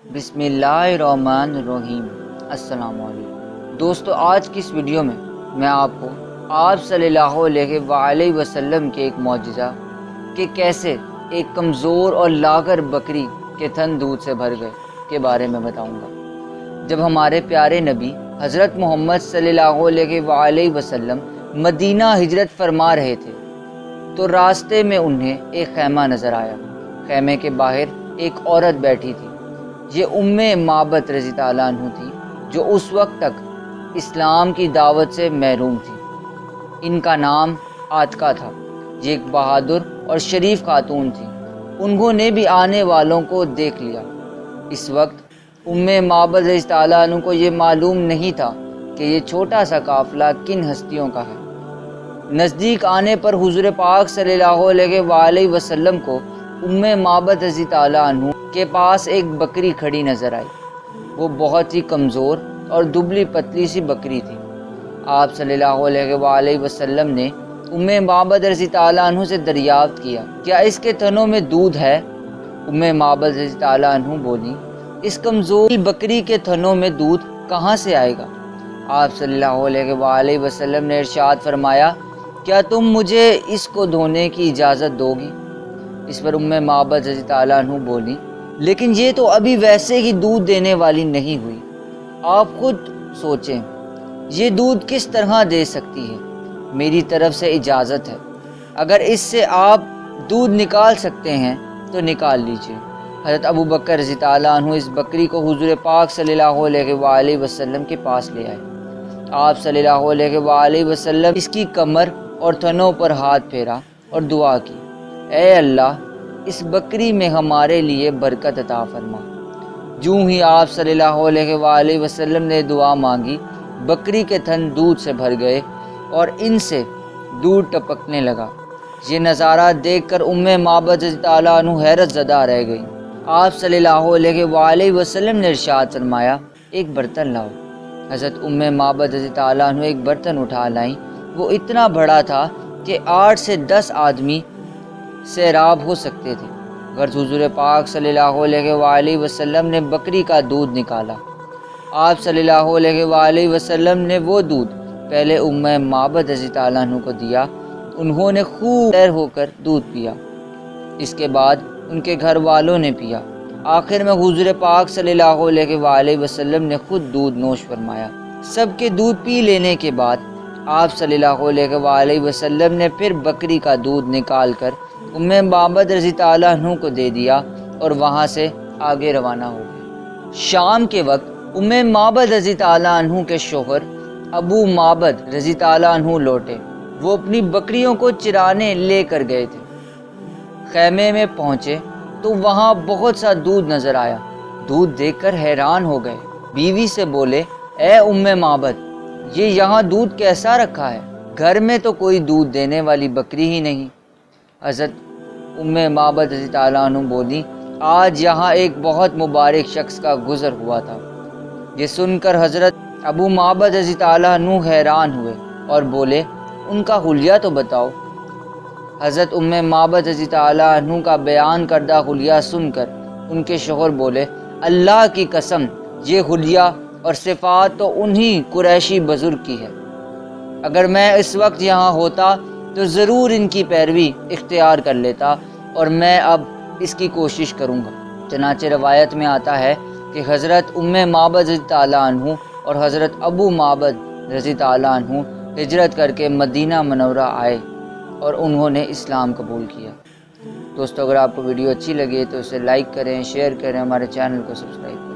بسم اللہ الرحمن الرحیم۔ السلام علیکم دوستو، آج کی اس ویڈیو میں آپ کو آپ صلی اللہ علیہ وآلہ وسلم کے ایک معجزہ کہ کیسے ایک کمزور اور لاغر بکری کے تھن دودھ سے بھر گئے کے بارے میں بتاؤں گا۔ جب ہمارے پیارے نبی حضرت محمد صلی اللہ علیہ وآلہ وسلم مدینہ ہجرت فرما رہے تھے تو راستے میں انہیں ایک خیمہ نظر آیا۔ خیمے کے باہر ایک عورت بیٹھی تھی۔ یہ معبد رضی اللہ عنہ تھی، جو اس وقت تک اسلام کی دعوت سے محروم تھی۔ ان کا نام عاتکہ تھا۔ یہ ایک بہادر اور شریف خاتون تھی۔ انہوں نے بھی آنے والوں کو دیکھ لیا۔ اس وقت معبد رضی اللہ عنہ کو یہ معلوم نہیں تھا کہ یہ چھوٹا سا قافلہ کن ہستیوں کا ہے۔ نزدیک آنے پر حضور پاک صلی اللہ علیہ وآلہ وسلم کو معبد رضی اللہ عنہ کے پاس ایک بکری کھڑی نظر آئی۔ وہ بہت ہی کمزور اور دبلی پتلی سی بکری تھی۔ آپ صلی اللہ علیہ وآلہ وسلم نے معبد رضی اللہ عنہ سے دریافت کیا، کیا اس کے تھنوں میں دودھ ہے؟ معبد رضی اللہ عنہ بولی، اس کمزور بکری کے تھنوں میں دودھ کہاں سے آئے گا؟ آپ صلی اللہ علیہ وآلہ وسلم نے ارشاد فرمایا، کیا تم مجھے اس کو دھونے کی اجازت دو گی؟ اس پر معبد رضی اللہ عنہ بولی، لیکن یہ تو ابھی ویسے ہی دودھ دینے والی نہیں ہوئی۔ آپ خود سوچیں، یہ دودھ کس طرح دے سکتی ہے؟ میری طرف سے اجازت ہے، اگر اس سے آپ دودھ نکال سکتے ہیں تو نکال لیجئے۔ حضرت ابو بکر رضی اللہ عنہ اس بکری کو حضور پاک صلی اللہ علیہ وآلہ وسلم کے پاس لے آئے۔ آپ صلی اللہ علیہ وآلہ وسلم اس کی کمر اور تھنوں پر ہاتھ پھیرا اور دعا کی، اے اللہ، اس بکری میں ہمارے لیے برکت عطا فرما۔ جوں ہی آپ صلی اللہ علیہ وآلہ وسلم نے دعا مانگی، بکری کے تھن دودھ سے بھر گئے اور ان سے دودھ ٹپکنے لگا۔ یہ نظارہ دیکھ کر معبد رضی اللہ عنہ حیرت زدہ رہ گئی۔ آپ صلی اللہ علیہ وآلہ وسلم نے ارشاد فرمایا، ایک برتن لاؤ۔ حضرت معبد رضی اللہ عنہ ایک برتن اٹھا لائیں۔ وہ اتنا بڑا تھا کہ 8 سے 10 آدمی سیراب ہو سکتے تھے۔ غرض حضور پاک صلی اللہ علیہ وآلہ وسلم نے بکری کا دودھ نکالا۔ آپ صلی اللہ علیہ وآلہ وسلم نے وہ دودھ پہلے معبد رضی اللہ عنہ کو دیا۔ انہوں نے خوب تیر ہو کر دودھ پیا۔ اس کے بعد ان کے گھر والوں نے پیا۔ آخر میں حضور پاک صلی اللہ علیہ وآلہ وسلم نے خود دودھ نوش فرمایا۔ سب کے دودھ پی لینے کے بعد آپ صلی اللہ علیہ وآلہ وسلم نے پھر بکری کا دودھ نکال کر معبد رضی اللہ عنہ کو دے دیا اور وہاں سے آگے روانہ ہو گئے۔ شام کے وقت معبد رضی اللہ عنہ کے شوہر ابو معبد رضی اللہ عنہ لوٹے۔ وہ اپنی بکریوں کو چرانے لے کر گئے تھے۔ خیمے میں پہنچے تو وہاں بہت سا دودھ نظر آیا۔ دودھ دیکھ کر حیران ہو گئے۔ بیوی سے بولے، اے معبد، یہ یہاں دودھ کیسا رکھا ہے؟ گھر میں تو کوئی دودھ دینے والی بکری ہی نہیں۔ حضرت معبد رضی اللہ عنہ بولی، آج یہاں ایک بہت مبارک شخص کا گزر ہوا تھا۔ یہ سن کر حضرت ابو معبد رضی اللہ عنہ حیران ہوئے اور بولے، ان کا حلیہ تو بتاؤ۔ حضرت معبد رضی اللہ عنہ کا بیان کردہ حلیہ سن کر ان کے شوہر بولے، اللہ کی قسم، یہ حلیہ اور صفات تو انہی قریشی بزرگ کی ہے۔ اگر میں اس وقت یہاں ہوتا تو ضرور ان کی پیروی اختیار کر لیتا، اور میں اب اس کی کوشش کروں گا۔ چنانچہ روایت میں آتا ہے کہ حضرت معبد رضی اللہ عنہ اور حضرت ابو معبد رضی اللہ عنہ ہجرت کر کے مدینہ منورہ آئے اور انہوں نے اسلام قبول کیا۔ دوستو، اگر آپ کو ویڈیو اچھی لگے تو اسے لائک کریں، شیئر کریں، ہمارے چینل کو سبسکرائب کریں۔